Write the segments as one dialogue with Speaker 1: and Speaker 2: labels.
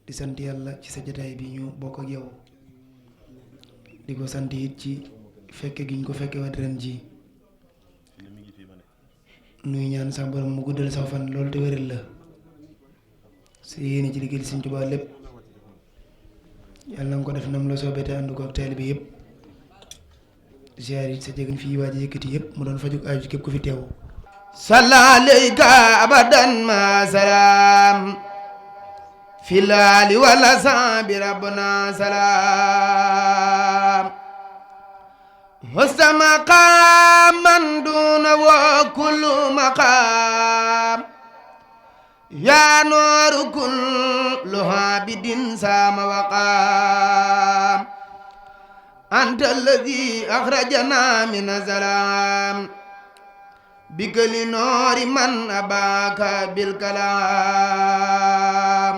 Speaker 1: di sant yàlla ci sa jotaay bi ñu bokk ak yow di ko sant it ci fekke gi ñu ko fekke wat ren ji nuy ñaan sa borom mu guddal sa fan loolu te wéral la sa yéene ci liggéey Sëriñ Tuubaa lépp yàlla nga ko def nam la soobee te ànd ko ak taalibe bi yëpp ziar it sa jegañ fii waaj a yëkkati yëpp mu doon fajuk aaju képp ku fi teew salla alayka abadan ma salaam fil aali wal ashabi rabbuna salaam wasta maqaman duna wa kullu maqam ya nooru kullu habidin sama waqam anta alladi akhrajana min zalam bika li noori man abaka bil kalam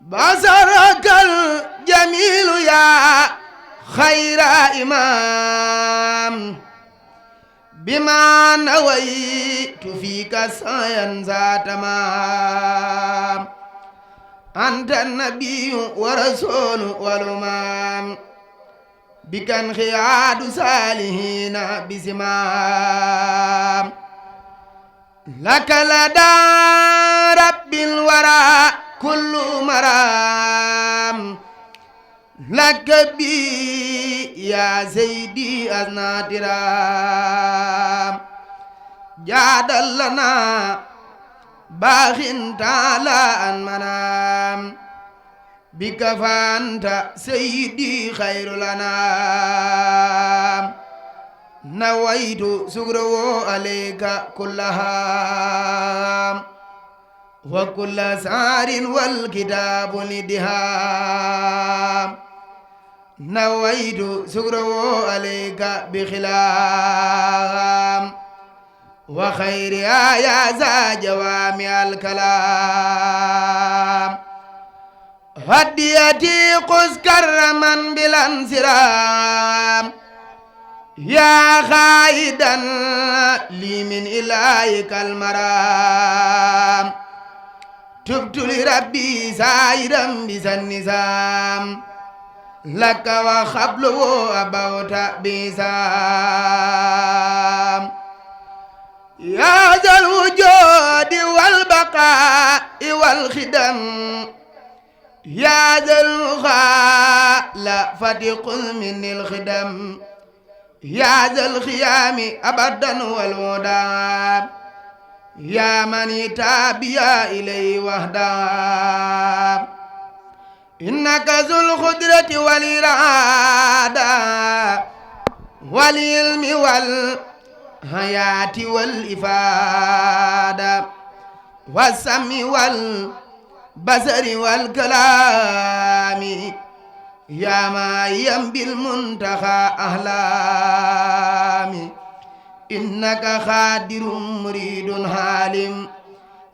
Speaker 1: basarakal jamilu ya khayra imam bima nawaitu fika sayan za tamam anta nabiyyu wa rasulu wal umam bikan khiyadu salihina bisimam lakalada rabbil wara kullu maram lakabi ya sayyidi aznatiram jadallana bakhin taala an manam bika fanta sayyidi khairul anam nawaitu sugrawo alayka kullaham wa kulla sarin wal kitabu lidiham nawaitu sugrawo alayka bi khilam wa khayri ya za jawami al kalam hadiyati quskar man bilan siram ya khaidan li min ilaikal maram tubtu li rabbi sairam bisan nizam laka wa khablu abawta bisam ya zal wujudi wal baqa'i wal khidam ya zal khala fatiqul minil khidam ya zal khiyami abadan wal mudam ya man tabiya ilay wahda innaka zul khudrati wal irada wal ilmi wal hayati wal ifada wasami wal basari wal kalami ya ma yambil muntaha ahlami innaka khadirun muridun halim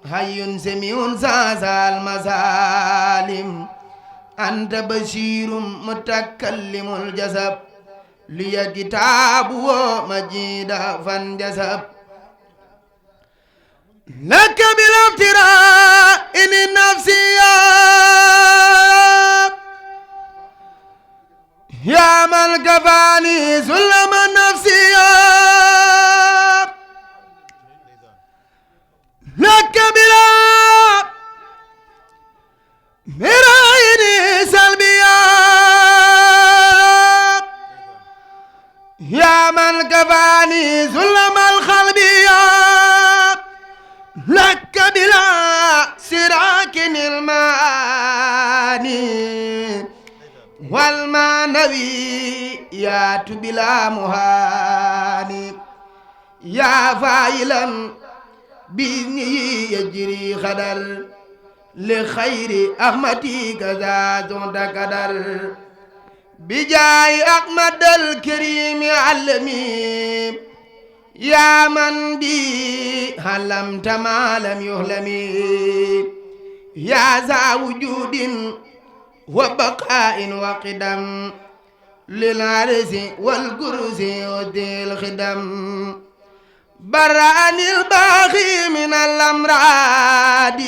Speaker 1: hayyun samiun zazal mazalim anta bashirun mutakallimul jazab liya kitabu majida fanjasab laka bil iftira in nafsiya ya man kafani zulma nafsiya laka bil miraini salbiya ya man kafani zulma al khalbiya laka bila sirakin il mani wal manawiyatu bila muhani ya fa'ilan bini yajri khadal li khayri ahmadi kaza zonta kadar bijay ahmad al karim alami ya man bi halam tamalam yuhlami ya za wujudin wa baqa'in wa qidam lil arsi wal kursi wa dil khidam برأني الباغي من الأمراض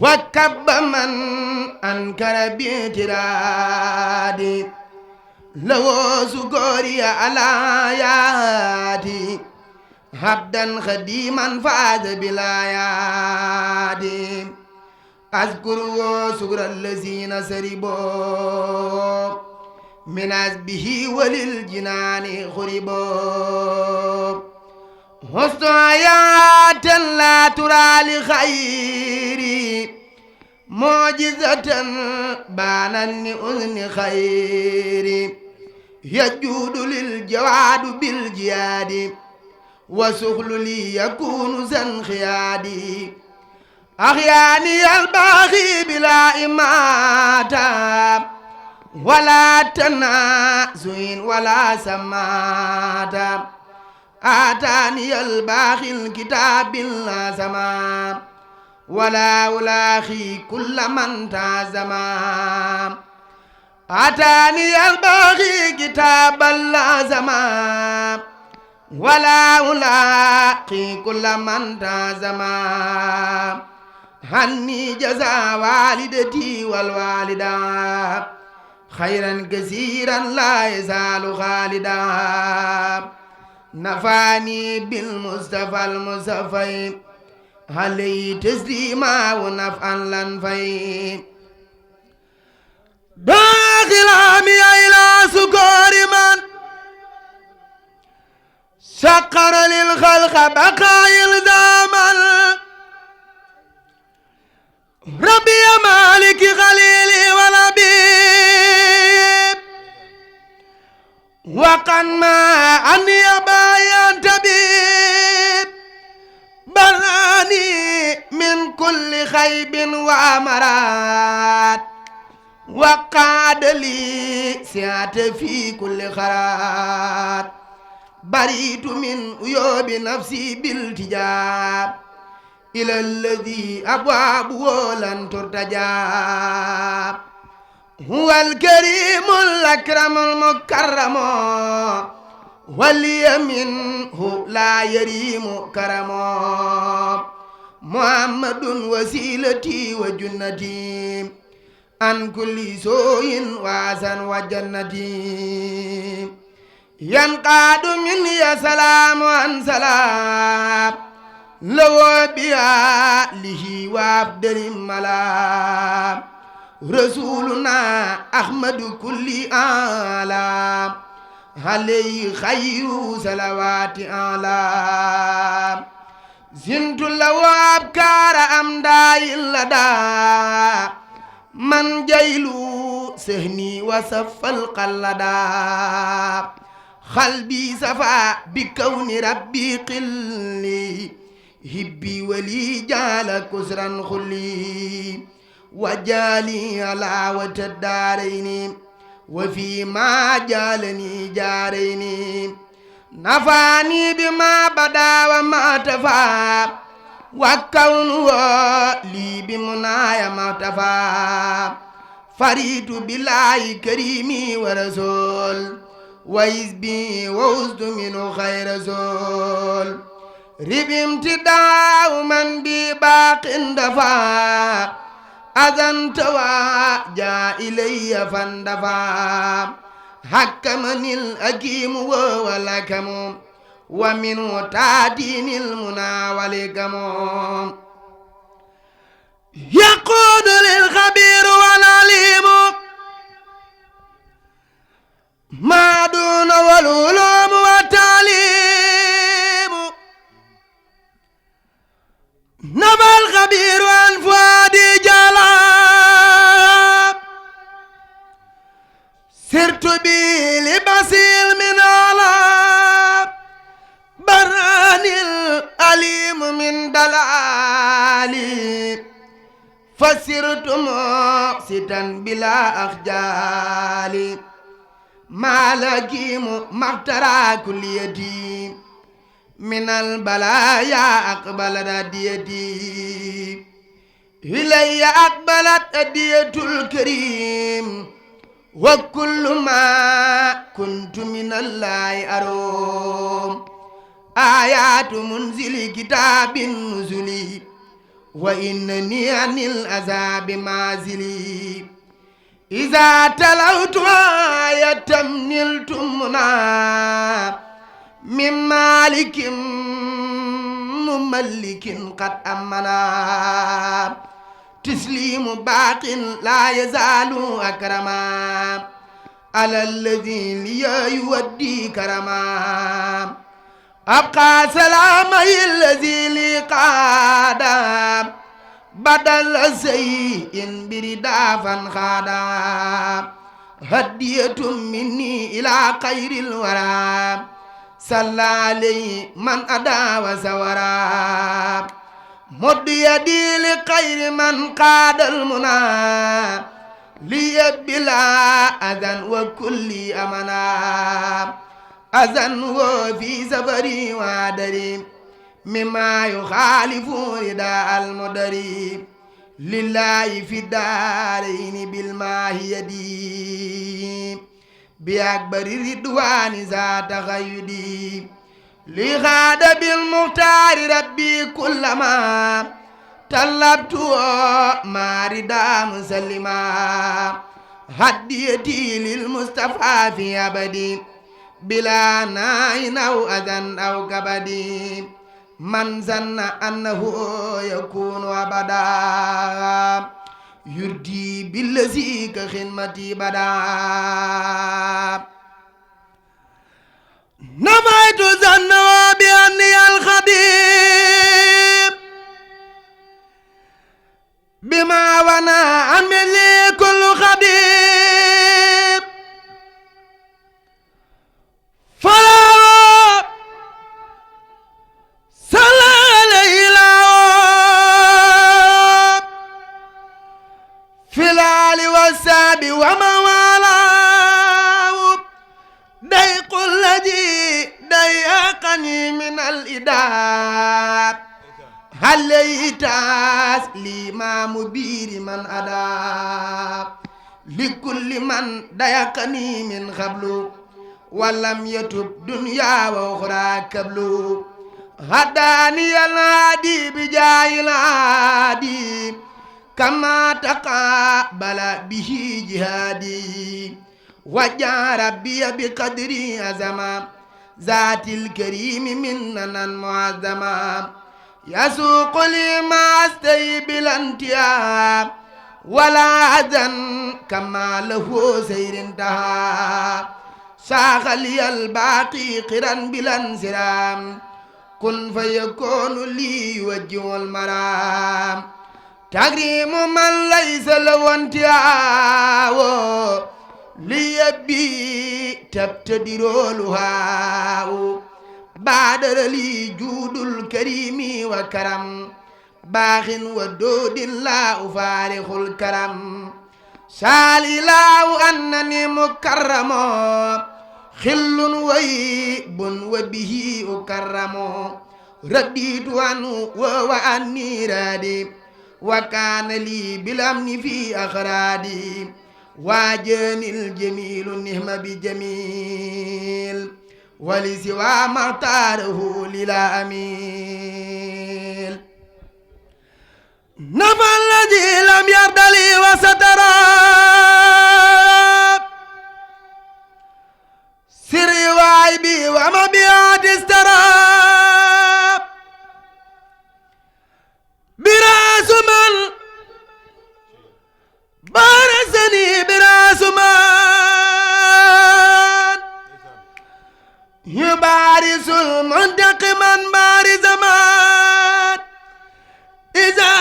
Speaker 1: وكب من أنكر باعترادي لو سكوري على آياتي عبدا خديما فاز بالآيات أذكر سكر الذين سربوا من عذبه وللجنان خربوا حسن آيات لا ترى لخيري معجزة بانا لأذن خيري يجود للجواد بالجياد وسخل لي يكون زنخيادي أخياني الباغي بلا إماتة ولا تنازع ولا سماتة آتاني الباغي الكتاب لا سما ولا ألاخي كل من تعزما آتاني الباغي كتاب لا سما ولا ألاقي كل من تعزما هني جزاء والدتي والوالدة خيرا كثيرا لا يزال خالدا نفاني بالمصطفى المصطفى عليه تسليما ونفعا لنفي باخلامي إلى سكور من سقر للخلق بقاء الزمن ربي مالك خليلي ولبيب وقد ما أني بايا تبيب براني من كل خيب وأمرات وقعد لي سعة في كل خرات بريت من عيوب نفسي بالتجاب إلى الذي أبوابه لن ترتجى هو الكريم الأكرم المكرم ولي منه لا يريم كرم محمد وسيلتي وجنتي عن كل سوء وعسن وجنتي ينقاد مني سلام عن سلام لو بآله وعبد الملام رسولنا أحمد كل آلام عليه خير صلوات آلام زنت لو أبكار أمداي لدى من جيلو سهني وصف القلدا قلبي صفا بكون ربي قلي هبي ولي جال كسرا خلي وجالي علاوة الدارين وفيما جالني جارين نفاني بما بدا وما تفا وكونه لي بمنايا ما تفا فريت بالله كريمي ورسول وإذبي ووزد منه خير زول ربي امتداء من بباق دفا أذنت وجاء إلي فاندفا حكمني الأكيم والأكم ومنه تاتيني المنى والكم يقود للخبير والعليم ما دون والعلوم والتعليم نبى الخبير عن فؤادي جلاب سرت بي لبسيل من علاب براني الأليم من دلالي فسرت مقسطا بلا أخجال ما لكيم مخترى كل يتيم من البلايا أقبلت أديتي إلي أقبلت أدية الكريم وكل ما كنت من الله أروم آيات منزل كتاب نزلي وإنني عن العذاب معزلي إذا تلوت آية نلت منا من مالك مملك قد أمنا تسليم باق لا يزال أكرما على الذي لي يودي كرما أبقى سلامي الذي لي قادا بدل سيء بردا فانخادا هدية مني إلى خير الورى صلى عليه من أدى وسورا مد يدي لخير من قاد المنى لي بلا أذن وكل أمنا أذن وفي سفري وعدري مما يخالف رداء المدري لله في الدارين بالماهيدي بأكبر الرضوان ذات غيدي لغاد بالمختار ربي كلما طلبت ما ردا مسلما هديتي للمصطفى في أبدي بلا ناين أو أذن أو كبدي من ظن أنه يكون أبدا يردي بالذي كخدمتي بدا نميت ظنه بأني الخبيب بما ونا عن لي كل خبيب فلا صلى عليه في الآل والساب وما والاه ضيق الذي ضيقني من الإداب هل يتاس لما مبير من أداب لكل من ضيقني من قبل ولم يتب دنيا وأخرى قبل هداني الهادي بجاه الهادي كما تقابل به جهادي وجاء ربي بقدري أزما ذات الكريم مننا معظما يسوق لي ما استي بالانتهاء ولا أذن كما له سير انتهى ساق لي الباقي قرا بلا انسرام كن فيكون لي وجه المرام تكريم من ليس له انتهاء ليبي تبتدر الهاء بادر لي جود الكريم وكرم باخ ودود لا أفارق الكرم سال الله أنني مكرم خل ويب وبه أكرم رديت عنه وأني رادي وكان لي بالأمن في أخرادي واجني الجميل النهم بجميل ولسوى ما اختاره للا أميل نفى الذي لم يرد لي وسترى سري وعيبي ومبيعات استرى براس من بارزني براس من يبارز المنتقما بارز من إذا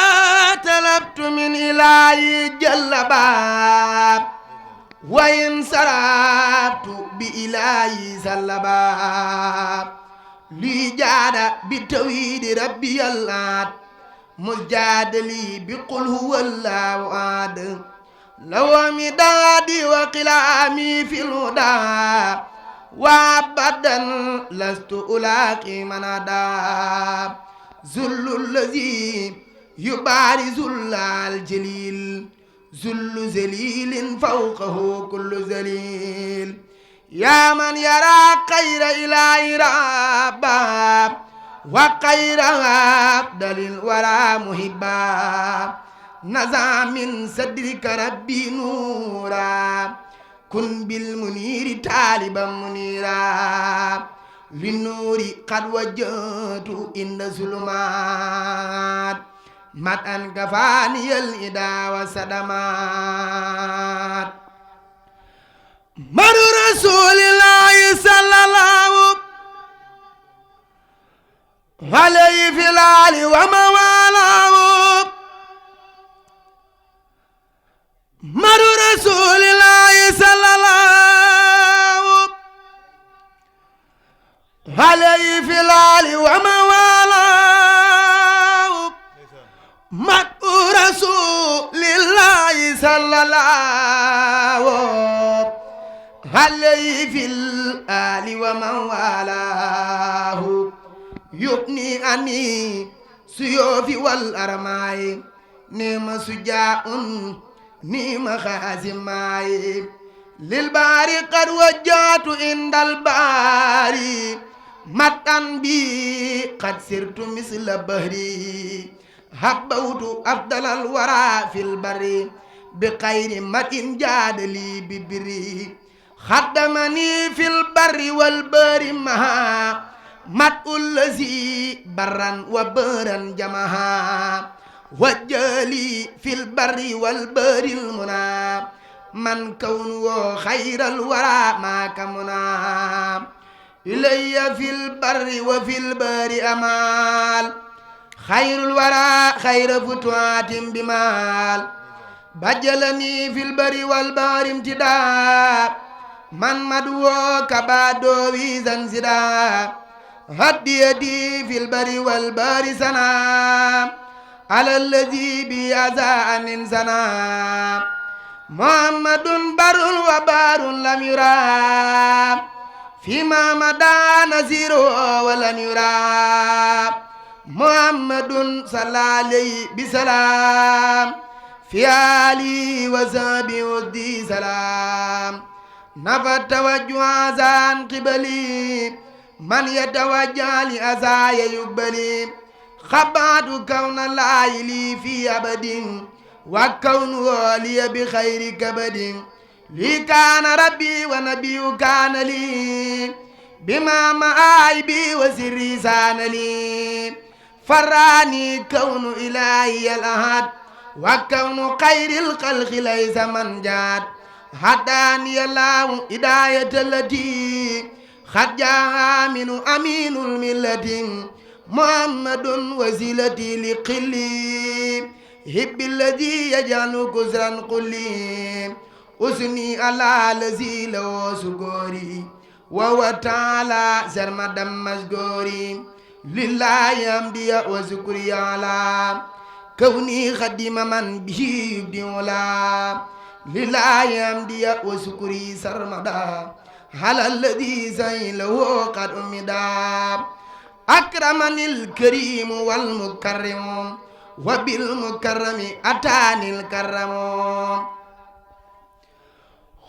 Speaker 1: طلبت من إلهي جل باب وإن سربت بإلهي سلباب لي جاد بتوحيد ربي الله مجادلي بقل هو الله أحد لو مدادي وقلامي في الهدى وابدا لست ألاقي من أدى ذل الذي يبارز الله الجليل ذل ذليل فوقه كل ذليل يا من يرى خير إلهي ربا وخير عبد الورى محبا نزع من صدرك ربي نورا كن بالمنير طالبا منيرا للنور قد وجهت عند ظلمات مدءا كفاني الإدى والصدمات مر رسول الله صلى الله عليه في الآل وموالاه مر رسول الله صلى الله عليه في الآل وموالاه مر رسول الله صلى الله عليه في الآل وموالاه يغني عني سيوفي والأرماي نيم سجاء نيم خازماي للباري قد وجهت عند الباري متن بي قد سرت مثل بهري حبوت أفضل الورى في البر بخير متن جاد لي ببري خدمني في البر والبر مها مت الذي برا وبرا جمها وجالي في البر والبر المنى من كونه خير الورى ما كمنا إلي في البر وفي البر أمال خير الورى خير فتوات بمال بجلني في البر والبر امتداد من مدوى كبادو ويزنزدا هدي يدي في البر والبر سنا على الذي بيزا أن سنا محمد بر وبار لم يرى فيما مدى نزير ولن يرى محمد صلى عليه بسلام في آله وصحبه ودي سلام نفت توجه زان قبلي من يتوجه لأزايا يقبلي خبات كون الله لي في أبد وكونه لي بخير كبد لي كان ربي ونبي كان لي بما معايبي وسري سان لي فراني كون إلهي الأحد وكون خير الخلق ليس من جاد هداني الله هداية التي قد جاء من أمين الملة محمد وسيلتي لقلي هب الذي يجعل كسرا قلي أسني على الذي له سكوري وهو تعالى سرمدا مسجوري لله يمدي وسكري على كوني خدم من به يبدي ولا لله يمدي وسكري سرمدا على الذي زيله قد أمدا أكرمني الكريم والمكرم وبالمكرم أتاني الكرم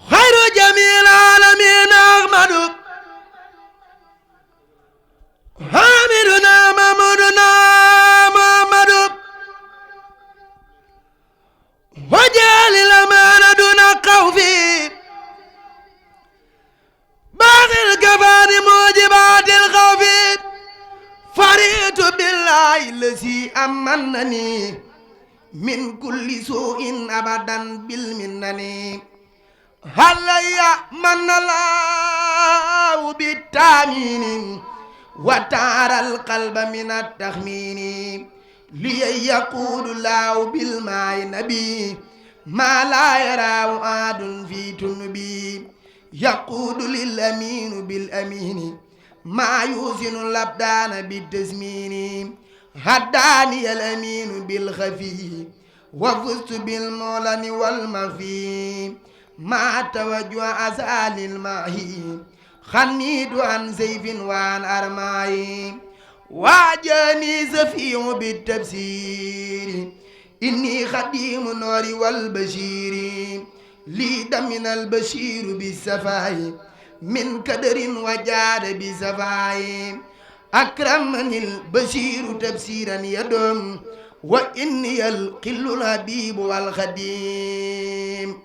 Speaker 1: خير جميع العالمين أحمد حامدنا محمودنا محمد وجعل الأمان دون خوفي بعد الكفار موجبات الخوف فريت بالله الذي أمنني من كل سوء أبدا بالمنن هليا من الله بالتامين وتعالى القلب من التخمين لي يقول الله بالماء نبي ما لا يراه أحد في تنبي يقول للأمين بالأمين ما يوزن الأبدان بالتزمين هداني الأمين بالخفي وفزت بالمولن والمخفي ما توجه أسال الماهي خنيت عن سيف وعن أرماي واجاني زفي بالتبصير إني خديم النار والبشير لي دمن البشير بالسفاي من كدر وجاد بسفاي أكرمني البشير تبشيرا يدوم وإني القل الحبيب والخديم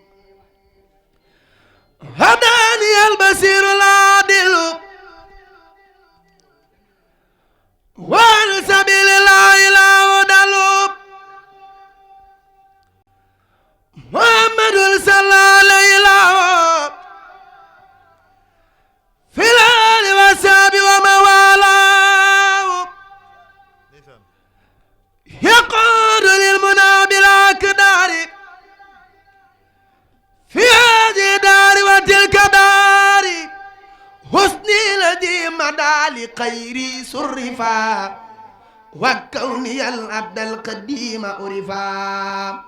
Speaker 1: هداني البصير العادل وعن سبيل الله لا أضل محمد صلى عليه وسلم في الآل والصحب وموالاه يقود للمنى بالأقدار في هذه الدار وتلك دار حسني الذي مدى لخيري صرفا وكوني العبد القديم عرفا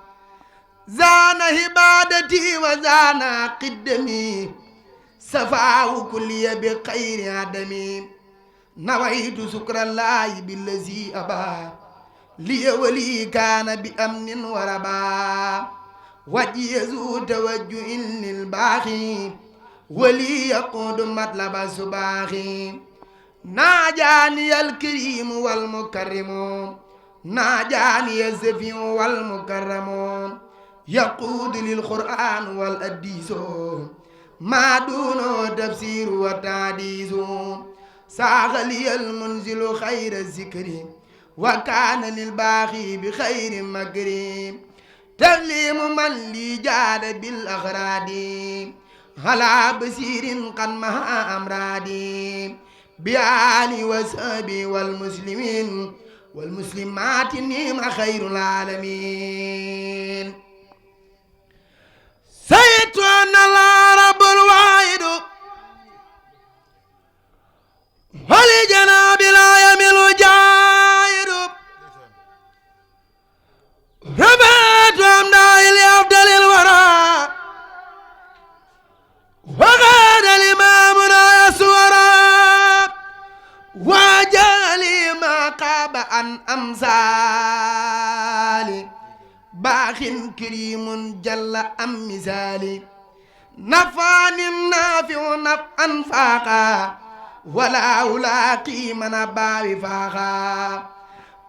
Speaker 1: زان عبادتي وزان قدمي سفاه كلي بخير عدمي نويت شكر الله بالذي أبى لي ولي كان بأمن وربا وجيزو توجه للباخي ولي يقود مطلب الصباخي ناجاني الكريم والمكرم ناجاني الزفي والمكرم يقود للقرآن والأديس ما دون تفسير وتعديس ساغ لي المنزل خير الذكر وكان للباخي بخير مكرم تسليم من لي جاد بالأغراد على بصير قد مها أمرادي بآل وصحبي والمسلمين والمسلمات نعم خير العالمين سيدت أن الله رب الواحد ولجناب لا يمل جاهد رفعت أمدائي لأفضل الورى وغاد الإمامنا يسورا وجالي ما قاب عن أمثالي باخ كريم جل أم مثالي نفعني النافع نفعا فاقا ولا ألاقي من باب فاقا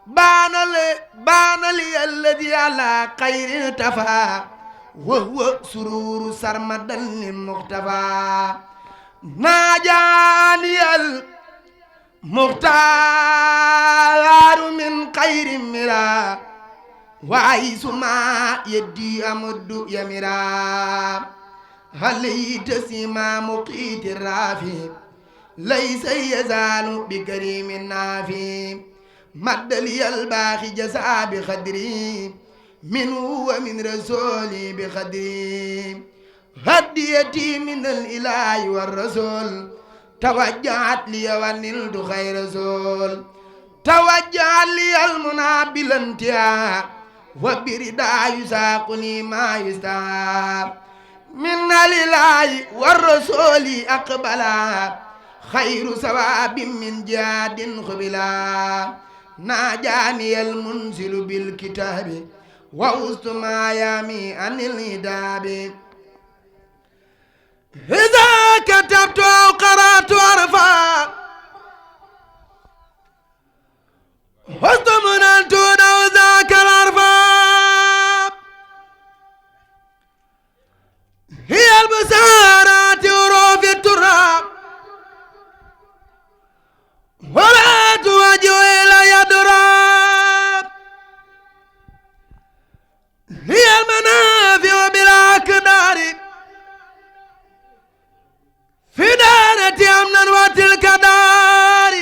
Speaker 1: بان لي الذي على خير ارتفع وهو سرور سرمدا للمختفى ناجاني المختار من خير مرا وعيس ما يدي أمد يمرا هل تسمى مقيت الرافي ليس يزال بكريم نافي مد لي الباخي جزاء بخدري منه ومن رسولي بخدري هديتي من الإله والرسول توجهت لي ونلت خير رسول توجه لي المنى بالانتهاء وبردا يساقني ما يستحب من الإله والرسول أقبلا خير ثواب من جاد خبلا ناجاني المنزل بالكتاب ووسط ما يامي عن الهداب إذا كتبت أو قرأت عرفا وسط من دون ذاك العرفا هي البسارات وروف التراب ولا توجه إلى يدراب هي المنافع بالأقدار في دارة أمنا وتلك دار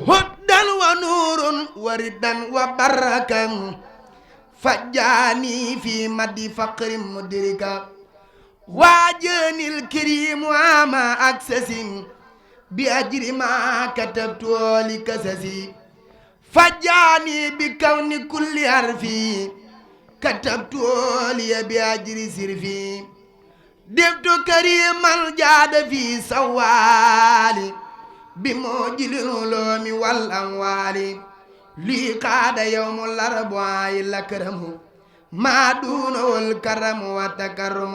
Speaker 1: هدى ونور وردا وبركا فجاني في مد فقر مدركا واجني الكريم وما أكسس بأجر ما كتبت لكسسي فجاني بكون كل حرفي كتبت لي بأجر سرفي دفت كريما جاد في سوالي بموجل العلوم والأموال لي قاد يوم الأربعاء الأكرم ما دونه الكرم والتكرم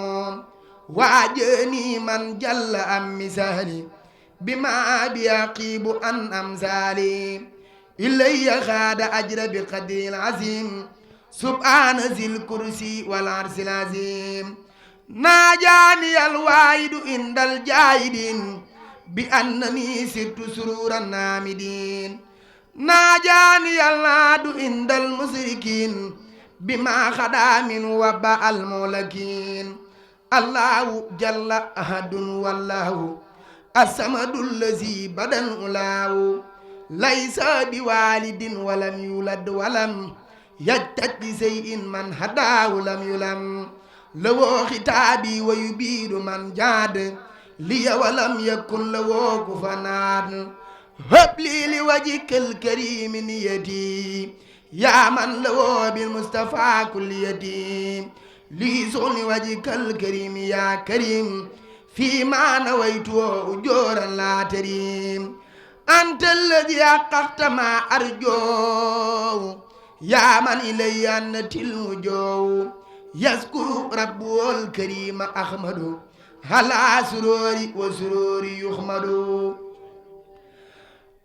Speaker 1: واجني من جل أم مثالي بما بيقيب عن أمثالي إلي خاد أجر بقدر العظيم سبحان ذي الكرسي والعرش العظيم ناجاني الواحد عند الجاهدين بأنني سرت سرور النامدين ناجاني العاد عند المشركين بما خدا من وباء المولكين الله جل أحد والله الصمد الذي بدن أولاه ليس بوالد ولم يولد ولم يجتد بشيء من هداه لم يلم لو ختابي ويبيد من جاد لي ولم يكن له كفنان هب لي لوجهك الكريم نيتي يا من له بالمصطفى كل يتي لي صون وجهك الكريم يا كريم فيما نويت أجورا لا تريم أنت الذي حققت ما أرجو يا من إلي أنت الوجو يذكر ربه الكريم أحمد على سروري وسروري يحمد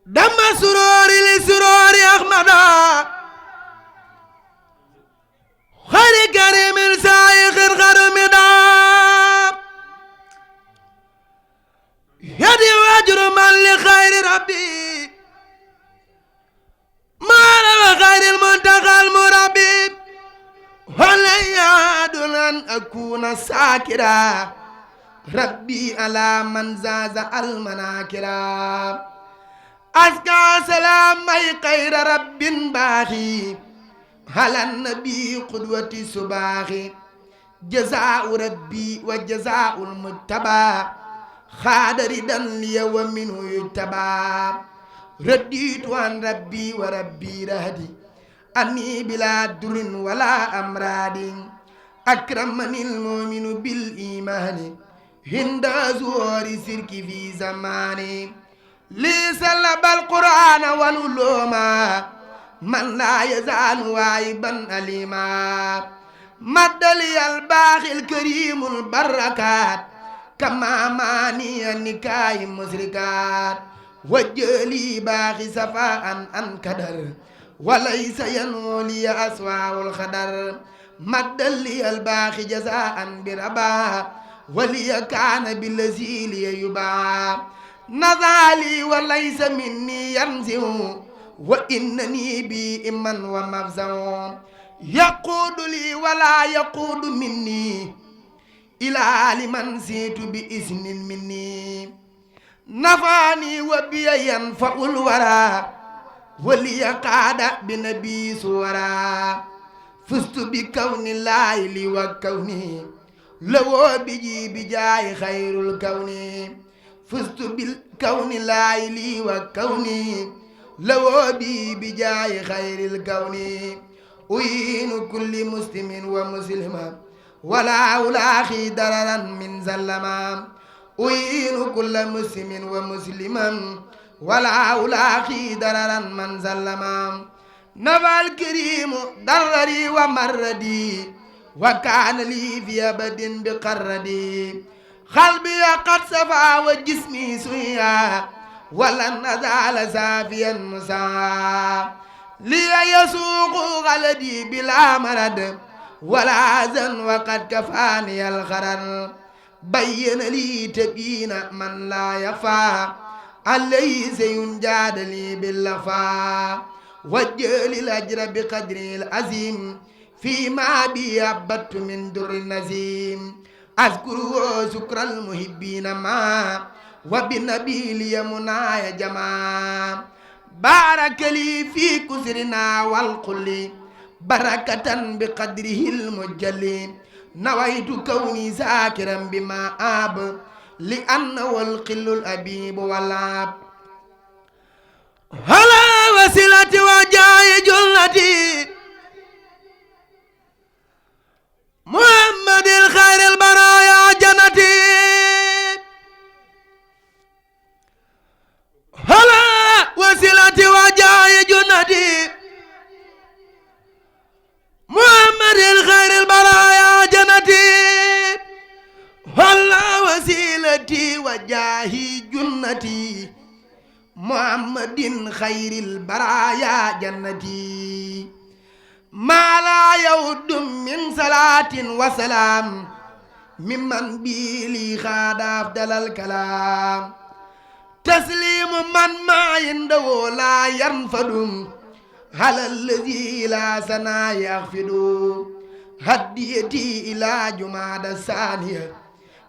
Speaker 1: دم سروري لسروري أحمد خير كريم سايخ الغرمدا يدي واجر من لخير ربي ما له خير المنتقى المربي ولن يعدل أن أكون ساكرا ربي على من زاز المناكرا أزكى سلام مي خير رب باخي على النبي قدوة سباخي جزاء ربي وجزاء المتبع خاد ردا لي ومنه يتبع رديت عن ربي وربي رهدي أني بلا در ولا أمراض أكرمني المؤمن بالإيمان هند زور سرك في زماني لي سلب القرآن والعلوم من لا يزال واعبا أليما مد لي الباخي الكريم البركات كما ماني النكاي مسركات وجلي باخي صفاء عن كدر وليس ينمو لي أسوأ الخدر مد لي الباخي جزاء بربا ولي كان بالذي لي يباع نذالي وليس مني ينزه وإنني بي إما ومفزع يقود لي ولا يقود مني إلى لمن زيت بإذن مني نفعني وبي ينفع الورى ولي قاد بنبي سورا فزت بكون الله لي وكوني لو بجي بجاي خير الكون فزت بالكون الله لي وكوني لو بي بجاي خير الكون أعين كل مسلم ومسلمة ولا ألاقي ضررا من زلما أعين كل مسلم ومسلما ولا ألاقي ضررا من زلما نفى الكريم ضرري ومردي وكان لي في أبد بقردي قلبي قد صفى وجسمي سويا ولن أزال سافيا مسعى لي يسوق غلدي بلا مرض ولا زن وقد كفاني الخرر بين لي تبين من لا يفا عليه سينجاد لي باللفا وجل الأجر بقدر العظيم فيما بي عبدت من در النزيم أذكره شكر المحبين ما وبالنبي لي منايا جما بارك لي في كسرنا والقل بركة بقدره المجل نويت كوني ذاكرا بما آب لأنه القل الأبيب والعاب هلا وسيلتي وجاي جلتي محمد الخير البرايا جنتي هلا وسيلتي وجاي جنتي محمد الخير البرايا جنتي هلا وسيلتي وجاهي جنتي muhammadin xayril baraya jannati ما لا يود من صلاة وسلام ممن بي خاد أفضل الكلام تسليم من ما عنده لا ينفد على الذي لا سنا يخفد هديتي إلى جماد الثانية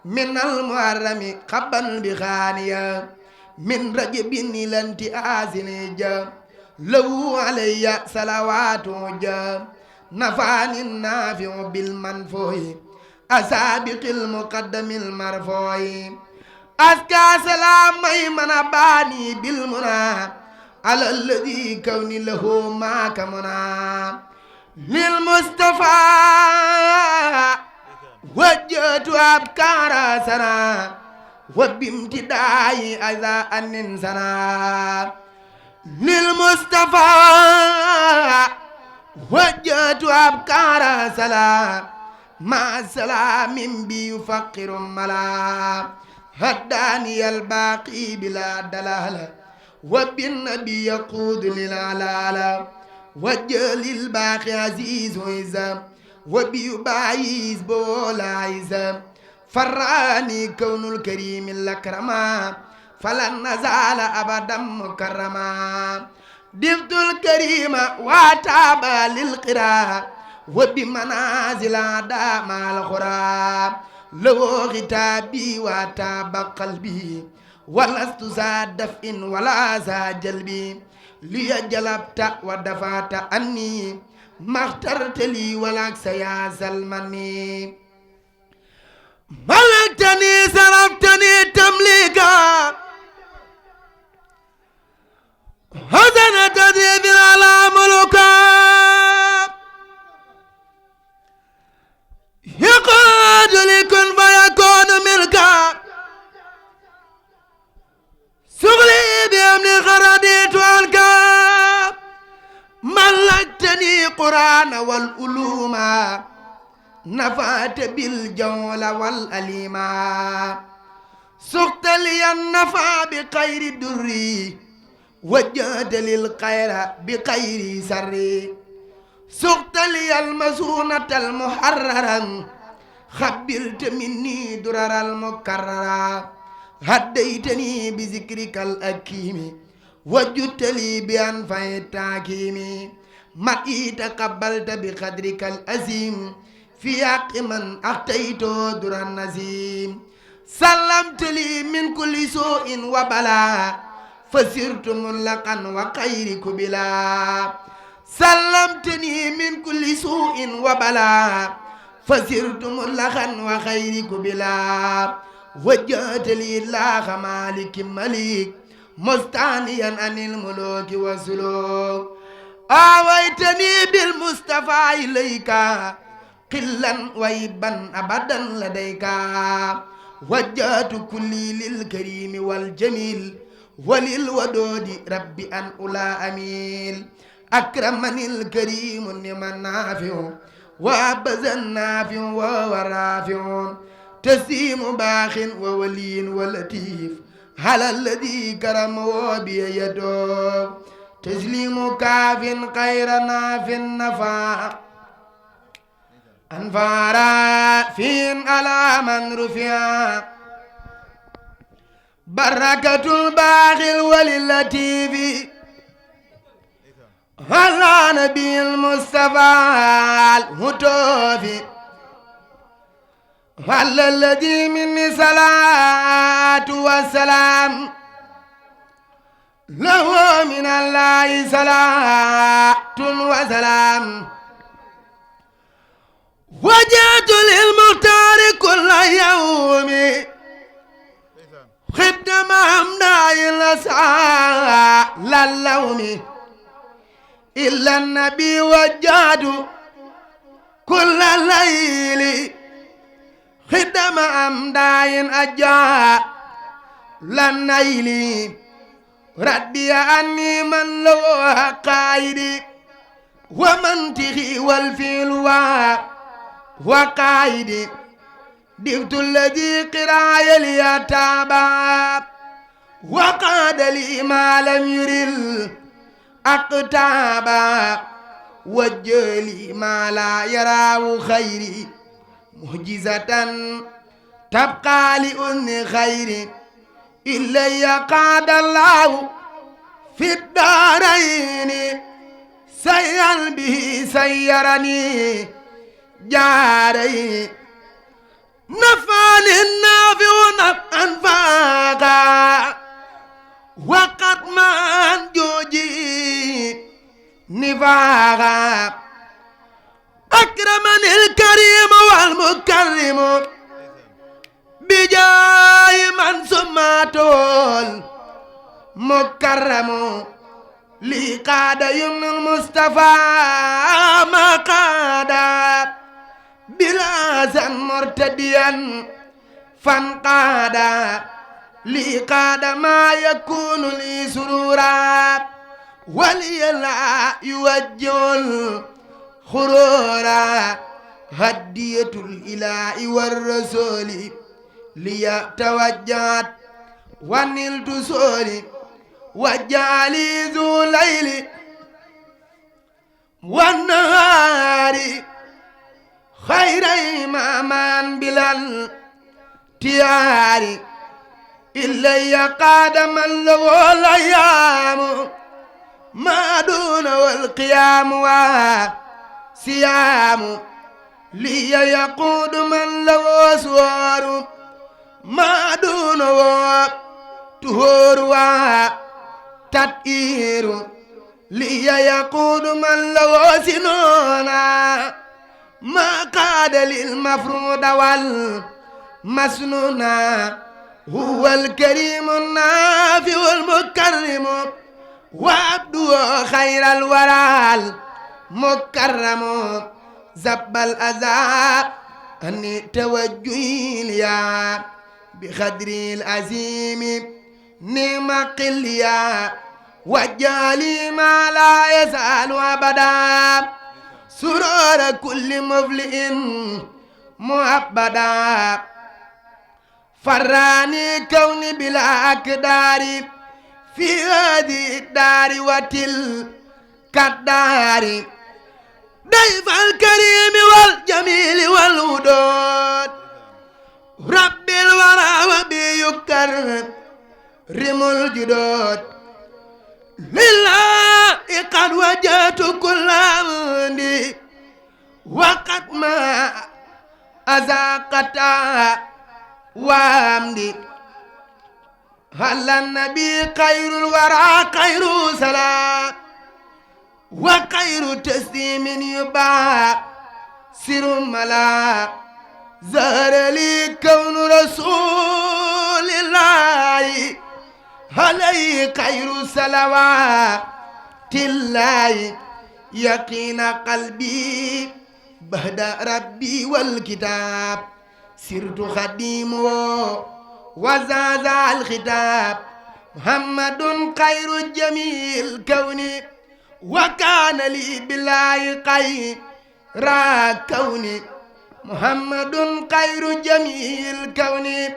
Speaker 1: من المحرم قبل بخانية من رجب إلى انتهاز نجا لو علي صلوات جا نفعني النافع بالمنفوع أسابق المقدم المرفوع أزكى سلام من باني بالمنى على الذي كون له معك منى للمصطفى وجهت أبكار سنا وبامتداء أذى أن سنا للمصطفى وجهت أبكار سلام مع سلام بيفقر ملا هداني الباقي بلا دلالة وبالنبي يقود للعلالة وجل الباقي عزيز وإزام وبيبايز بولا عزام فراني كون الكريم الأكرما فلن نزال أبدا مكرما دفت الكريم واتاب للقراء وبمنازل دام الخرا لو غتابي واتاب قلبي ولست ذا دفء ولا ذا جلبي ليجلبت ودفعت أني ما اخترت لي والعكس يا سلمني ملكتني صرفتني تمليكا حسن تدريب على ملوكا يقعد لكن فيكون ملكا سغلي بأمن خرديت عنكا ملكتني قرآن والعلوم نفعت بالجول والأليما سقت لي النفع بخير دري وجهت للخير بخير سري سقت لي المسونة المحررة خبرت مني درر المكررة هديتني بذكرك الأكيم وجدت لي بأنفع التحكيم متى تقبلت بقدرك العظيم في حق من أخطيت در النزيم سلمت لي من كل سوء وبلاء فسرت ملقا وخيرك بلا سلمتني من كل سوء وبلاء فسرت ملقا وخيرك بلا وجهت لي الله مالك مليك مستعنيا عن الملوك والسلوك آويتني بالمصطفى إليك قلا ويبا أبدا لديك وجهت كلي للكريم والجميل وللودود ربي أن أولى أميل أكرمني الكريم نعم نافع وأبز النافع وهو رافع تسيم باخ وولي ولطيف على الذي كرمه بيده تسليم كاف خير ناف نفع أنفارا فين على من رفع بركة الباخل وللتيف على نبي المصطفى المتوفي على الذي مني صلاة والسلام له من الله صلاة وسلام وجهت للمختار كل يوم خدم أمنا الأسعى للوم إلا النبي وجهت كل الليل خدم أمدا أجا للنيل ردي عني من لو قائدي ومنطقي والفيل وقائدي دفت الذي قراي ليتابا وقاد لي ما لم يرل أقتابا وجلي ما لا يراه خيري معجزة تبقى لأذن خير إلي قاد الله في الدارين سير به سيرني جاري نفعني النافع نفعا فاقا وقد ما جوجي نفاقا أكرمني الكريم والمكرم بجاي من سماته مكرم لي قاد يمن المصطفى ما قاد بلا زن مرتديا فانقاد لي قاد ما يكون لي سرورا ولي لا يوجه الخرورا هدية الإله والرسول لي توجهت ونلت سولي وجعلي ذو ليل والنهار خير إماما بلا التيار إلي قاد من له الأيام ما دون والقيام وصيام لي يقود من له سوار ما دون تهور تطهير لي يقود من له سنونا ما قاد للمفروض والمسنونا هو الكريم النافع المكرم وعبده خير الورى المكرم زب الأذى أني توجهي ليا بخدري العظيم نعم قليا وجالي ما لا يزال أبدا سرور كل مفلئ مؤبدا فراني كوني بلا أقدار في هذه الدار وتلك الدار ضيف الكريم والجميل والودود رب الورى وبي يكرم الجدود لله قد وجدت كل عندي وقد ما أذاقتا وامدي هل النبي خير الورى خير سلام وخير تسليم يباع سر ملا زهر لي كون رسول الله عليه خير صلوات الله يقين قلبي بعد ربي والكتاب سرت خديمه وزاز الخطاب محمد خير الجميل كوني وكان لي بالله خير كوني محمد خير جميل كوني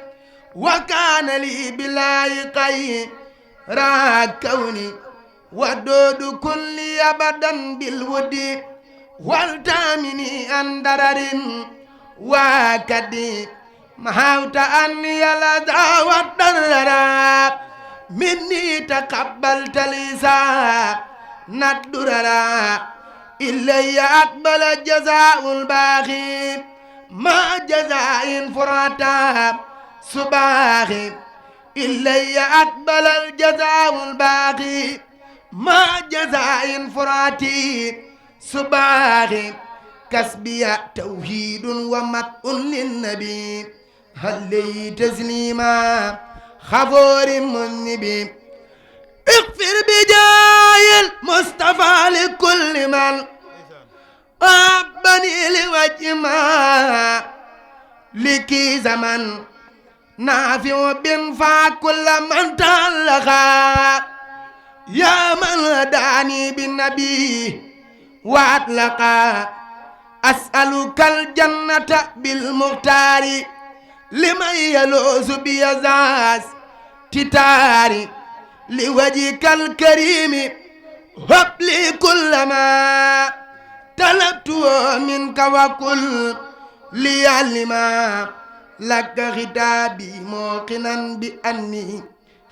Speaker 1: وكان لي بالله خير كوني ودود كل أبدا بالود والتامني عن درر وكدي محاوت أني لدى والضرر مني تقبلت لسا ندررا إلي أقبل جزاء الباخي ما جزاء فراتا سباخي إلي أقبل الجزاء الباخي ما جزاء فراتي سباخي كسبي توحيد ومدء للنبي هل لي تسليما خفور منبي اغفر بجاي المصطفى لكل من أبني لوجه ما لكي زمن نافع بنفع كل من تعلقا يا من هداني بالنبي وأطلقا أسألك الجنة بالمختار لمن يلوذ بيزاز تتاري لوجهك الكريم هب لي كل ما طلبت منك وكل ليعلما لك خطابي موقنا بأني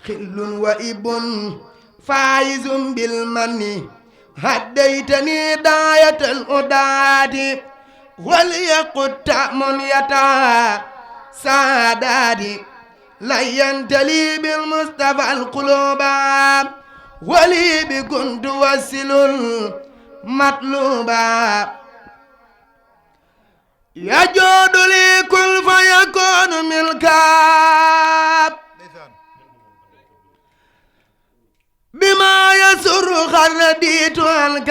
Speaker 1: خل وإب فائز بالمن هديتني داية الهدى وليقد تأمن يتا ساداتي لين لي بالمصطفى القلوب ولي بكن توسل المطلوبا يجود لي كل فيكون ملكا بما يسر خرديت عنك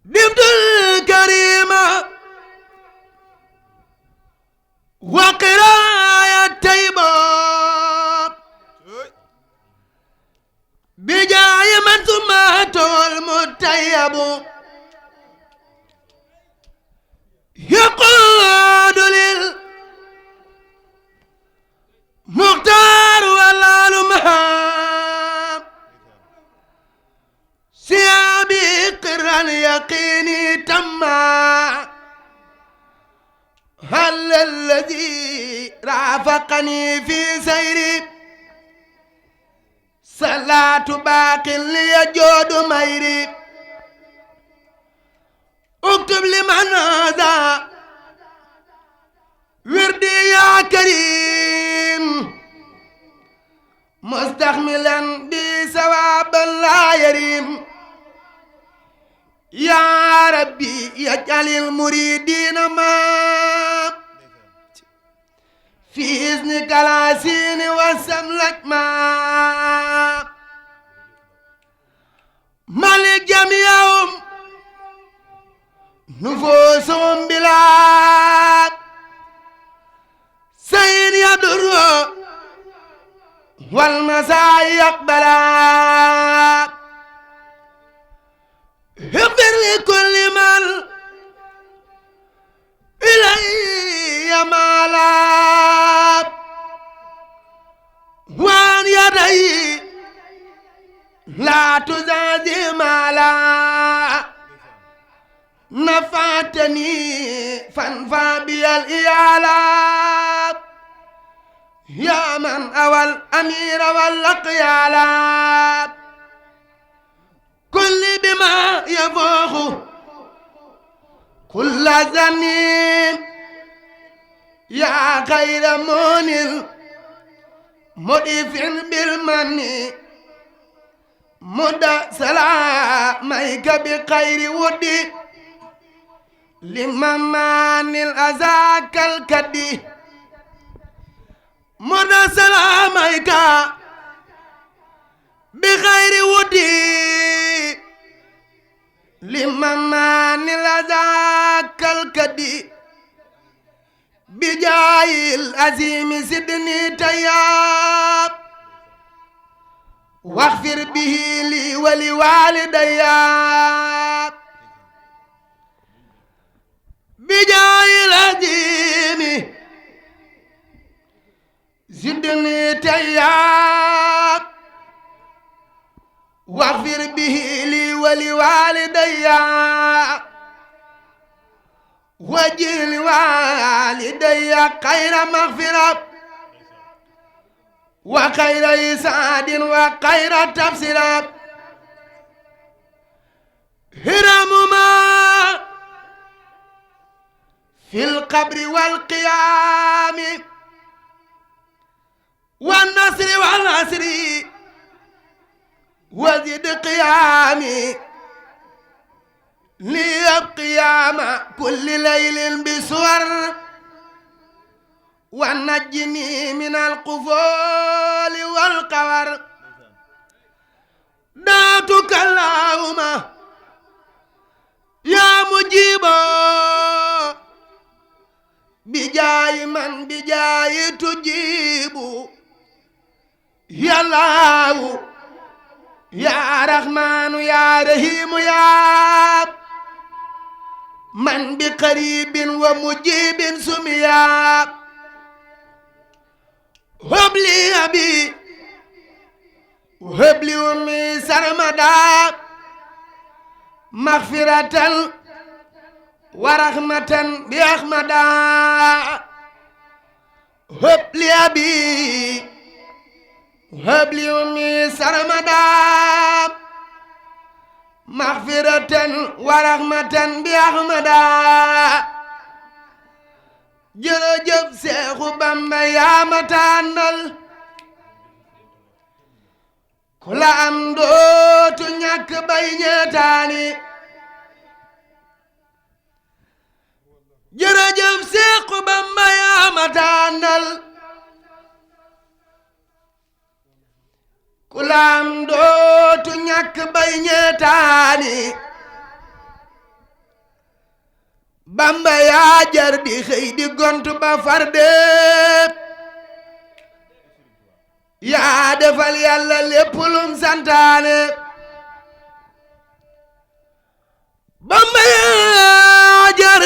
Speaker 1: دمت الكريم وقراية تيبا بجاي من ثماته المتيب يقود للمختار والعلماء سيابي قرا يقيني تما هل الذي رافقني في سيري صلاة باق ليجود ميري اكتب لمن هذا وردي يا كريم مستحملا بثوابا لا يريم يا ربي يجعل المريدين ما في إذنك العسين وسملك ما ملك جميعهم نفوسهم بلا سير يدر والمساء يقبلا اغفر لكل من إلي مالا وان يدي لا تزادي مالا نفعتني فانفع بي الإيالا يا من أوى الأمير والأقيالا كل بما يفوق كل زنين يا خير مونل مضيف بالمن مدى سلاميك بخير ودي لممان الأذاك الكدي مدى سلاميك بخير ودي لممان الأذاك الكدي بجاي العظيم سدني تياب واغفر به لي ولوالدي بجاي العظيم سدني تياب واغفر به لي ولوالدي وجل والدي خير مغفرة وخير إسعاد وخير تفسير هرم ما في القبر والقيام والنصر والعسر وزد قيامي لي قيام كل ليل بسور ونجني من القفول والقور دعتك اللهم يا مجيب بجاي من بجاي تجيب يا الله يا رحمن يا رحيم يا man bi qaribin wa mujibin sumiya hubli abi hubli ummi sarmada maghfiratan wa rahmatan bi ahmada hubli abi hubli ummi sarmada maghfiratan wa rahmatan bi ahmada jërëjëf Seexu Bamba yaa ma tànnal ku la am dootu ñàkk bay ñeetaani jërëjëf Seexu Bamba yaa ma tànnal ku la am dootu ñàkk bay ñeetaani Bamba yaa jar di xëy di gontu ba farde yaa defal Yàlla lépp lum santaane Bamba yaa jar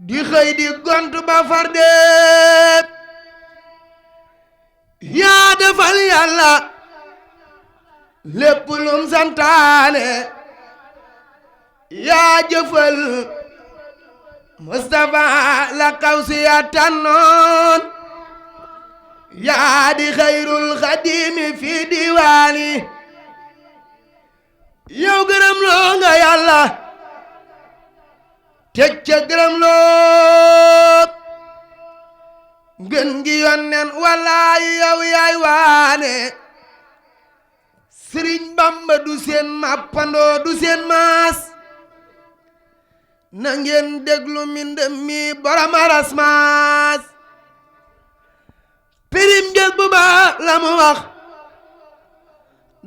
Speaker 1: di xëy di gontu ba farde yaa defal Yàlla lépp lum santaane yaa jëfal Mustafa la kawsi ya tànnoon yaa di xayrul xadimi fi diwaani yow gërëm loo nga Yàlla teg ca gërëm loo ngën gi yonnen wallaahi yow yaay waane Sëriñ Bamba du seen mappandoo du seen maas na ngeen déglu mbindam mi borom aras maas pirim jël bu baax la mu wax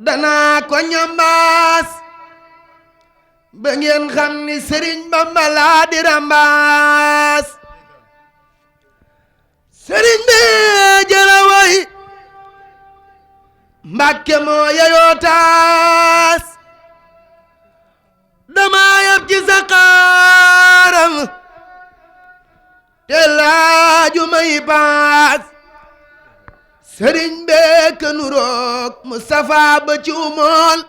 Speaker 1: danaa ko ñambaas ba ngeen xam ni Sëriñ Bamba laa di rambaas sëriñ bi jëla way Mbàkke moo yayoo taas dama yab ci sa xaaram te laaju may paas sëriñ bee kënu roog Mustafa ba ci umool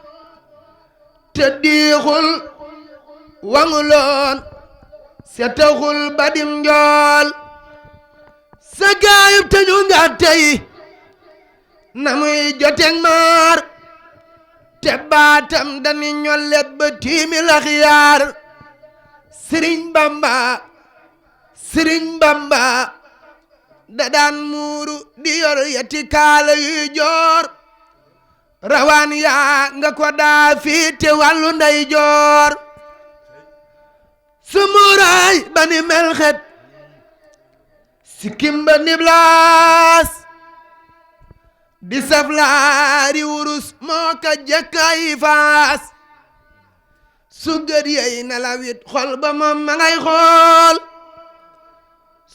Speaker 1: te diixul wanguloon setaxul badim njool sa gaayub te ñu nga tey na muy joteng maar te baatam dani ñollet ba tiimi laxiyaar Sëriñ Bamba da daan muuru di yor yeti kaala yuy joor rawaan yaa nga ko daa fiite wàllu nday joor su muuraay ba ni melxet sikkim ba niblaas di saflaari wurus moo ka jëkkay faas su gët yey nelawit xol ba moom ma ngay xool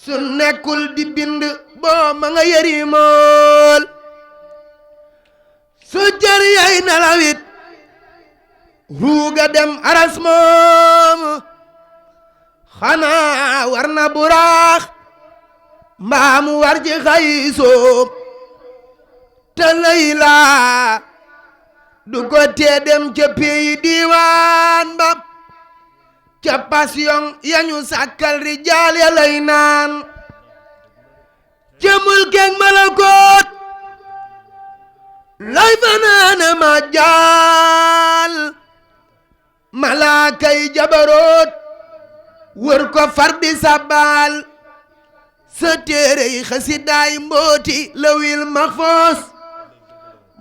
Speaker 1: su nekkul di bind boo ma nga yëri mool su jër yey nelawit ruuga dem aras moom xanaa war na buraax mbaamu war ci xay soob te layla du ko tee dem ca peyi diiwaan ba ca passion yañu sàkkal rijaal ya lay naan ca mulkeek malakoot lay fanaane ma jaal malaakay jabaroot wër ko fardi sabbaal sa téerey xasidaay mbooti lawil maxfoos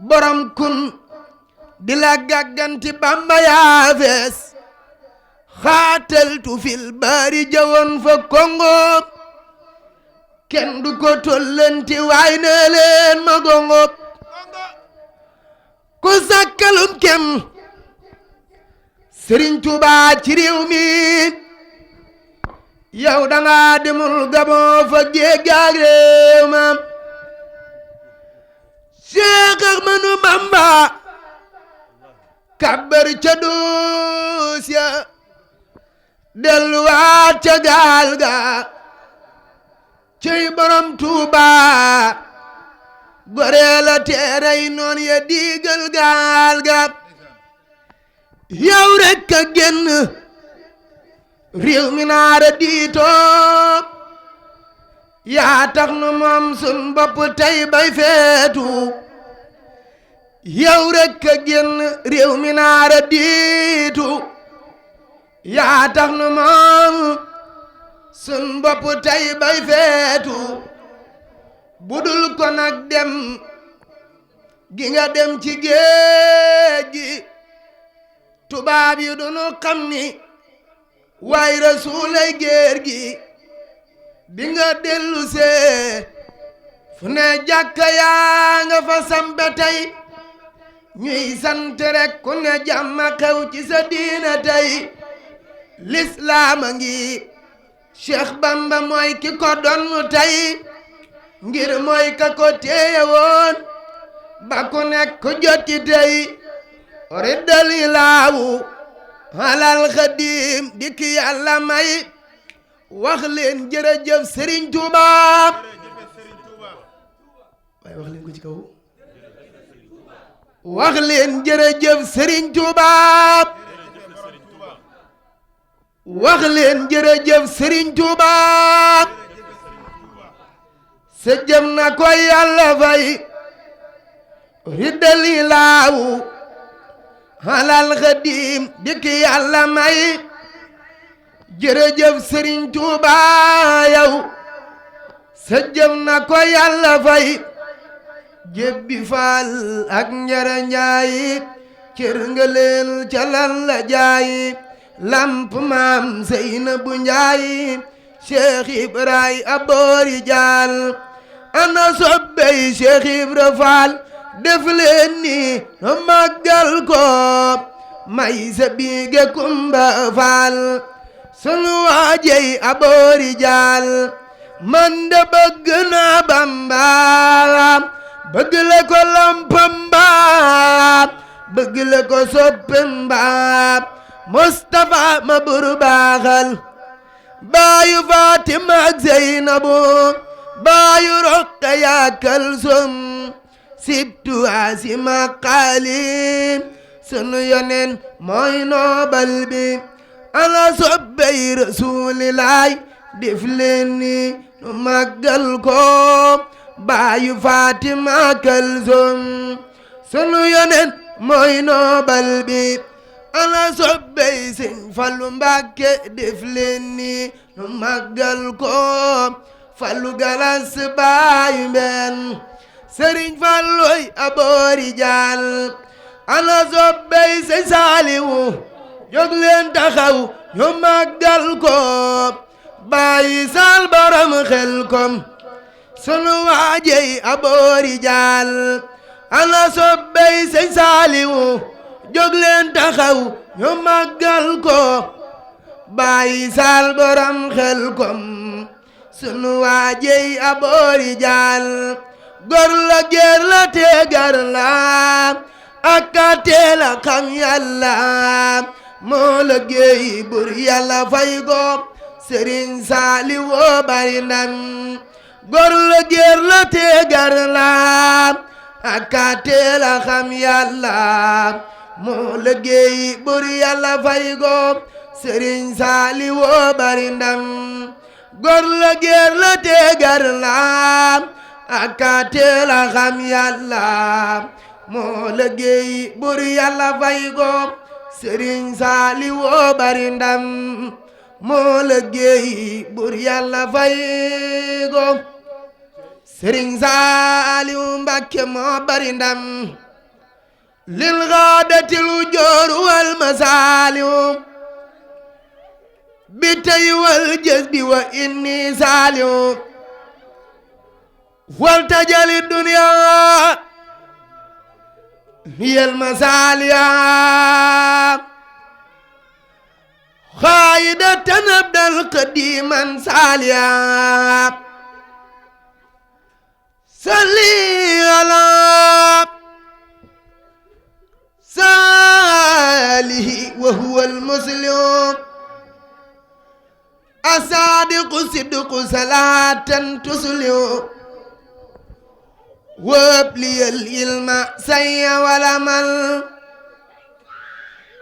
Speaker 1: borom kun di la gàgganti Bamba yaa fees xaataltu fil baari jawoon fa Kongo kenn du ko tollanti waay ne leen ma gongo ku sàkkalum kem Sëriñ Tuubaa ci réew mi yow danga demul Gabon fa géegaag réew ma Cheikh Ahmadou Bamba kabbar ca doos ya delluwaat ca gaal ga cey borom Tuuba goreela teerey noon ya diigal gaal ga yow rekk a génn réew mi naara diitoo yaa tax nu moom sun bopp tey bay feetu yow rekk a génn réew mi naara diitu yaa tax nu moom sun bopp tey bay feetu budul ko nag dem gi nga dem ci géej gi tubaab yi du nu xam ni waay rasuulay géer gi bi nga dellu see fu ne jàkka yaa nga fa sampe tey ñuy sant rek ku ne jàmm xew ci sa diina tey lislaama ngi Cheikh Bamba mooy ki ko donnu tey ngir mooy ka ko téye woon ba ku nekk jotti tey riddal ilaahu alal xadim dikki yàlla may wax leen jërëjëf Serigne Touba waaye wax leen ko ci kaw wax leen jërëjëf Serigne Touba wax leen jërëjëf Serigne Touba sa jëm na ko yàlla fay riddali laawu halal xadim dikki yàlla may jërëjëf Serigne Touba yow sa jëm na ko yàlla fay jébbi faal ak njara njaayi cër nga leen ca lan la jaayi lamp maam Seynabu Njaayi Cheikh Ibray aboori jaal ana sobbey Cheikh Ibra Faal def leen ni màggal ko may sa biige Kumba Faal sunu waajey aboori jaal man de bëgg naa Bamba bëgg le ko lampamba bëgg le ko soppamba Mustafa ma buru baaxal baayu Fatima ak Zeynabu baayu Roqaya Kalsum sibtu Asima Xaalim sunu yonen mooy noobal bi ana sobbey Rasuulilaay def leen ni nu màggal ko baayu Fatima Kalsum sunu yonen mooy noobal bi ana sobbey Sëñ Fallu Mbàkke def leen ni nu màggal ko Fallu Galas baayu mbenn Sëriñ Falluy aboori jaal ana sobbey Sëñ Saaliwu jóg leen taxaw ñu màggal ko bàyyi sal borom xel kom sunu waajey aboori jaal ana sobbey Sëñ Saaliwu jóg leen taxaw ñu màggal ko bàyyi sal borom xel kom sunu waajey aboori jaal gor la géer la teegar la ak a teel a xam yàlla moo la géey bur yàlla fay ko Sëriñ Saaliwu bari ndam gor la géer la teegar la ak a teel a xam yàlla moo la géey bur yàlla fay ko Sëriñ Saaliwu bari ndam gor la géer la teegar la ak a teel a xam yàlla moo la géey bur yàlla fay ko Sëriñ Saaliwu bari ndam moo la géey bur yàlla fay ko Sëriñ Saaliwu Mbàkke moo bari ndam lil gaadatil ujoor wal masaaliwu bi tey wal jazbi wa inni saaliwu wal tajali dunya hiyal masaaliya xaayidatan abdal qadiman saaliya salli ala saalihi wa huwa almuslim صادق صدق صلاة تسلم وابلي العلم سي والعمل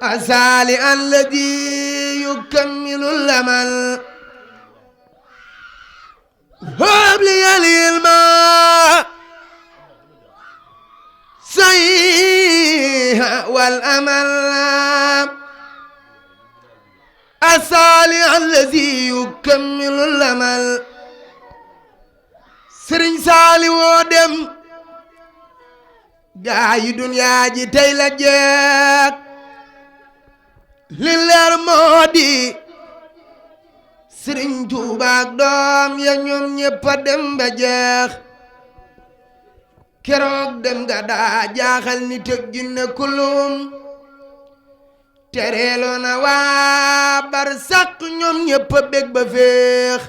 Speaker 1: الصالح الذي يكمل العمل وابلي العلم سي والعمل الصالح الذي يكمل العمل Sëriñ Saali woo dem gaa yi duniyaa ji tey la jeex li leer moo di Sëriñ Tuubaa ak doom ya ñoom ñépp a dem ba jeex keroog dem ga daa jaaxal nit ak jinne kulum tereeloo na waa barsàq ñoom ñépp a bég ba féex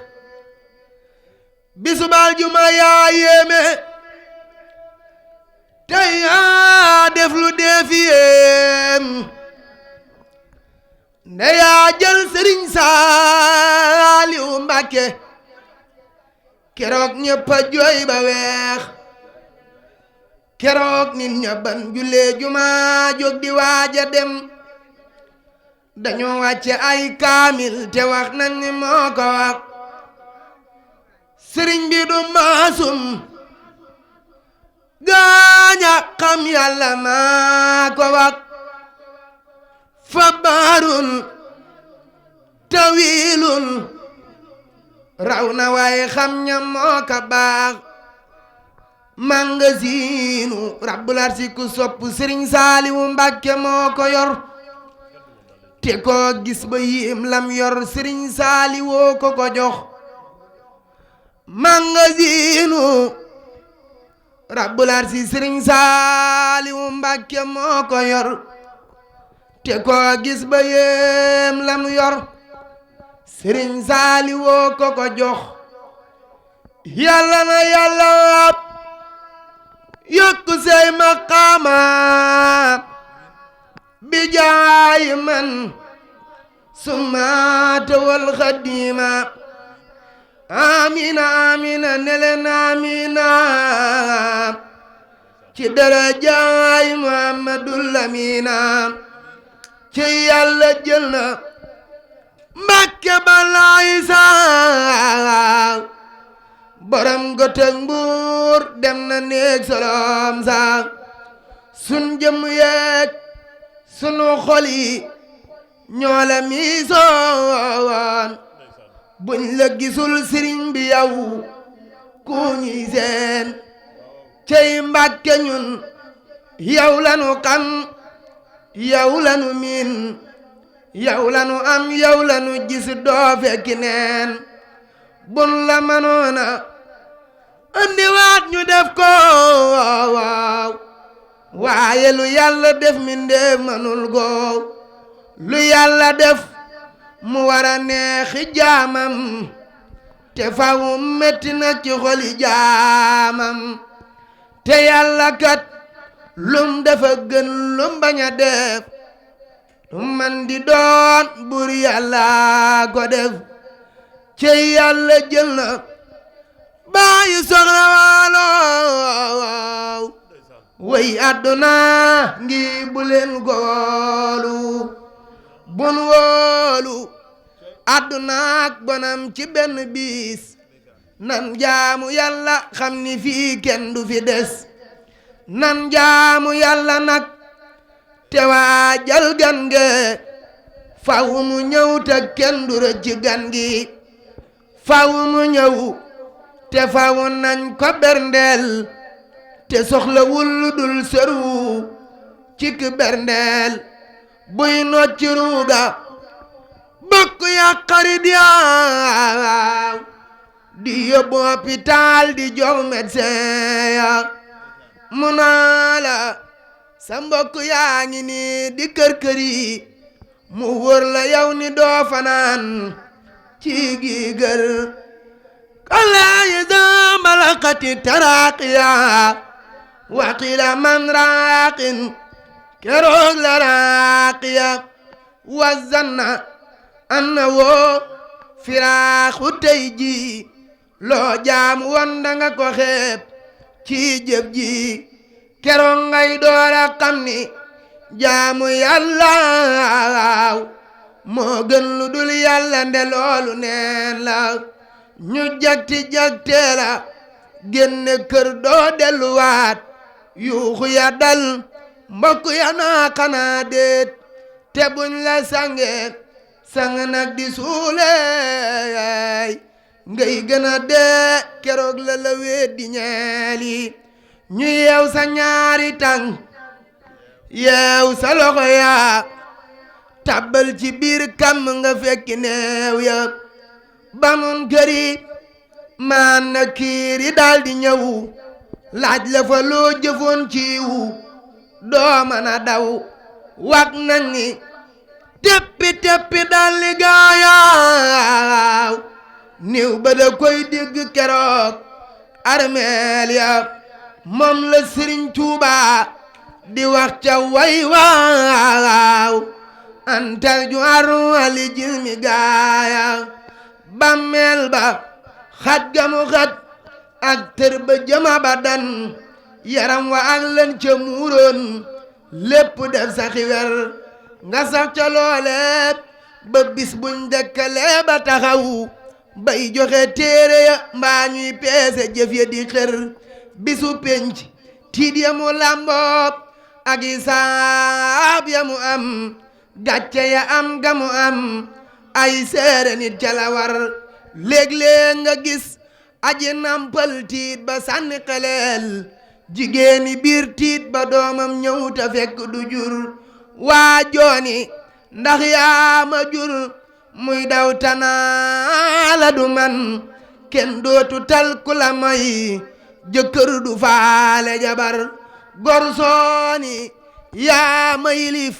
Speaker 1: bisubal juma yaa yéeme tey yaa def lu deefi yéem nde yaa jël Sëriñ Saaliw Mbàkke keroog ñépp a jooy ba weex keroog nit ña ban jullee juma jóg di waaja dem dañoo wàcce ay kaamil te wax nañ ni moo ko wax sëriñ bi du maasum gaaña xam yàlla maa ko wax fa baarun tawilun raw na waaye xam ña moo ka baax mangasiinu rabbul arsi ku sopp Sëriñ Saaliwu Mbàkke moo ko yor te koo gis ba yim lam yor Sëriñ Saaliwoo ko ko jox mangasiinu rabbul arsi Sëriñ Saaliwu Mbàkke moo ko yor te koo gis ba yim lam yor Sëriñ Saaliwoo ko ko jox yàlla na yàlla waab yokku say maqaama bi jaay man summaata wal xadima amina amina neleen amina ci darajaay Muhammadul Amina ci yàlla jël na Mbàkke balaay saa borom goteg Mbuur dem na néeg solom saa sun jëm yeeg sunu xol yi ñoo la miisoon buñ la gisul sëriñ bi yow ku ñuy seen cey Mbàkke ñun yow lanu xam yow lanu miin yow lanu am yow lanu gis doo fekki neen bun la mënoona andi waat ñu def ko waaw waaye lu yàlla def mi ndee mënul go lu yàlla def mu war a neexi jaamam te fawu metti na ci xoli jaamam te yàlla kat lum dafa gën lum bañ a def lum man di doon bur yàlla ko def ci yàlla jël na bàyyi soxna waalo way àdduna ngi bu leen góolu bun wóolu àdduna ak bonam ci benn bis nan jaamu yàlla xam ni fii kenn du fi des nan jaamu yàlla nag te waajal gan ge faw mu ñëw te kenn du rëcc gan gi faw mu ñëw te faw nañ ko berndeel te soxlawul lu dul sëru cik berndeel buy nocc ruuga bokk ya xarit yaaw di yóbbu hôpital di jox médecin ya mu naa la sa mbokk yaa ngi nii di kër-këri mu wóor la yow ni doo fanaan ci gi gër kala iza malakati taraqiya waqila man raqin keroog la raqiya wa zanna anna woo firaaxu tey ji loo jaamu woon danga ko xeeb ci jëf ji keroog ngay doora xam ni jaamu yàlla moo gën lu dul yàlla nde loolu neen la ñu jagtee la génne kër doo delluwaat yuuxu ya dal mbokk ya naa xanaa déet te buñ la sang nag di suuleey ngay gën a dee keroog la weet di ñeeli ñu yeew sa ñaari tànk yeew sa loxo yaa tabbal ci biir kam nga fekki neew ya bamun këri maan na kiiri daldi ñëw laaj la fa loo jëfoon ciiwu doo mën a daw wak nañ ni teppi dalli gaayaaw niw ba da koy dégg keroog armeel ya moom la Sëriñ Tuubaa di wax ca way waaw antal ju arwali jilmi gaaya bammeel ba xat gamu xat ak tër ba jëma ba dan yaram wa ak len ca muuroon lépp def sa xiwer nga sax ca loole ba bis buñ dëkkalee ba taxaw bay joxe téere ya mbaa ñuy peese jëf ya di xër bisu penc tiit ya mu làmboob ak isaab ya mu am gàcce ya am ga mu am ay seere nit ca la war léeg-léeg nga gis aji nampal tiit ba sànni xeleel jigéeni biir tiit ba doomam ñëw ta fekk du jur waa jooni ndax yaa ma jur muy daw tanaa la du man kenn dootu tal ku la may jëkkër du faale jabar gor sooni yaa ma yilif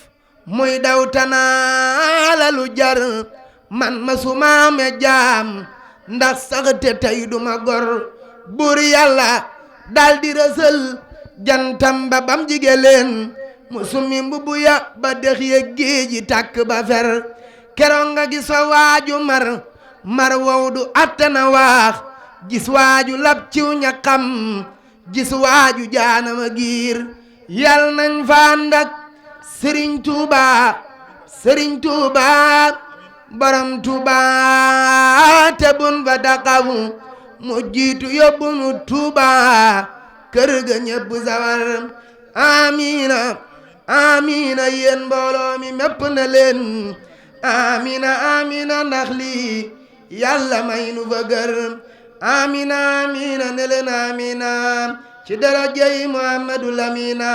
Speaker 1: muy daw tanaa la lu jar man ma sumaame jaam ndax sax te tey duma gor buur yàlla daldi rësël jantam ba bam jige leen mu summi mbubu ya ba dex ya géeji tàkk ba fer keroog nga gis fa waaju mar wow du attana waax gis waaju lab ciw ñaqam gis waaju jaanama giir yal nañ fa ànd ak Sëriñ Tuubaa borom Tuubaa te bun ba daqawu mu jiitu yóbbu nu Tuubaa kër ga ñépp sawar amiina amiina yéen mbooloo mi mépp na leen amiina ndax lii yàlla may nu fa gër amiina ne leen amiina ci darajay Muhammadu Lamina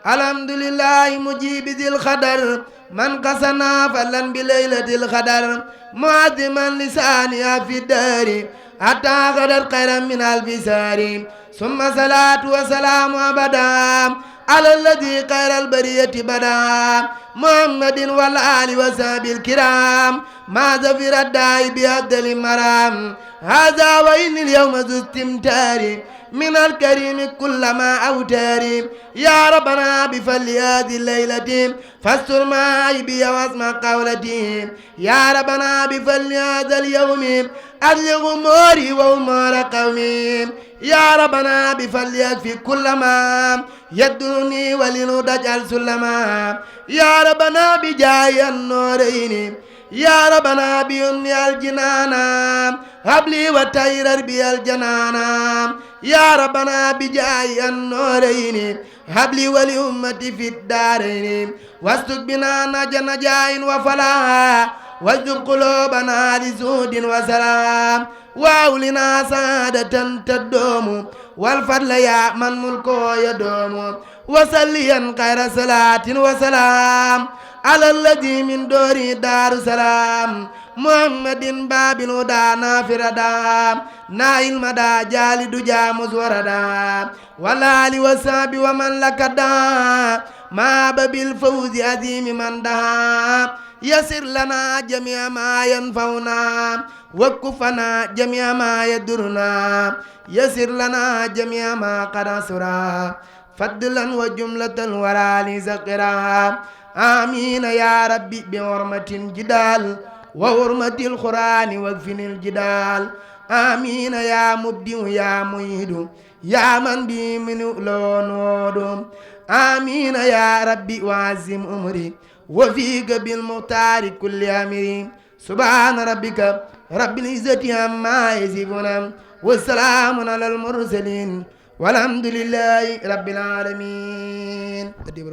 Speaker 1: alhamdulillahi mujibi dil xadar man kasana falan bi laylatil xadar muazziman lisaani fi daari hatta xadar xayran min alfi saari summa salaatu wa salaamu abada ala alladi xayral bariyati bada muhammadin wal ali wa sahbil kiram ma zafira daay bi abdali maram hada wa inni al yawma zu istimtaari من الكريم كل ما أوتاري يا ربنا بفضل هذه الليلة فاستر ما عيبي واسمع قولتي يا ربنا بفضل هذا اليوم أبلغ أموري وأمور قومي يا ربنا بفضل يكفي كل ما يدرني وللهدى اجعل سلما يا ربنا بجاه النورين يا ربنا بيمني الجنانا هب لي وتيرر بي الجنانا يا ربنا بجاه النورين هب لي ولأمتي في الدارين واستق بنا نجاء وفلاح واجب قلوبنا لزهد وسلام واولنا سعادة تدوم والفضل يا من ملكه يدوم وسليا خير صلاة وسلام على الذي من دور دار سلام محمد باب الهدى نافر دام نائل مدى جالد جامز وردا والآل وصحب ومن لك دا ما بالفوز عظيم من دها يسر لنا جميع ما ينفعنا وكفنا جميع ما يدرنا يسر لنا جميع ما قد أسرا فضلا وجملة الورى لزقرا آمين يا ربي بحرمة جدال وحرمة القرآن واكفني الجدال آمين يا مبدئ يا معيد يا من بي من لون آمين يا ربي وعزم أمري وفيك بالمختار كل أمري سبحان ربك رب العزة عما يصفون والسلام على المرسلين والحمد لله رب العالمين.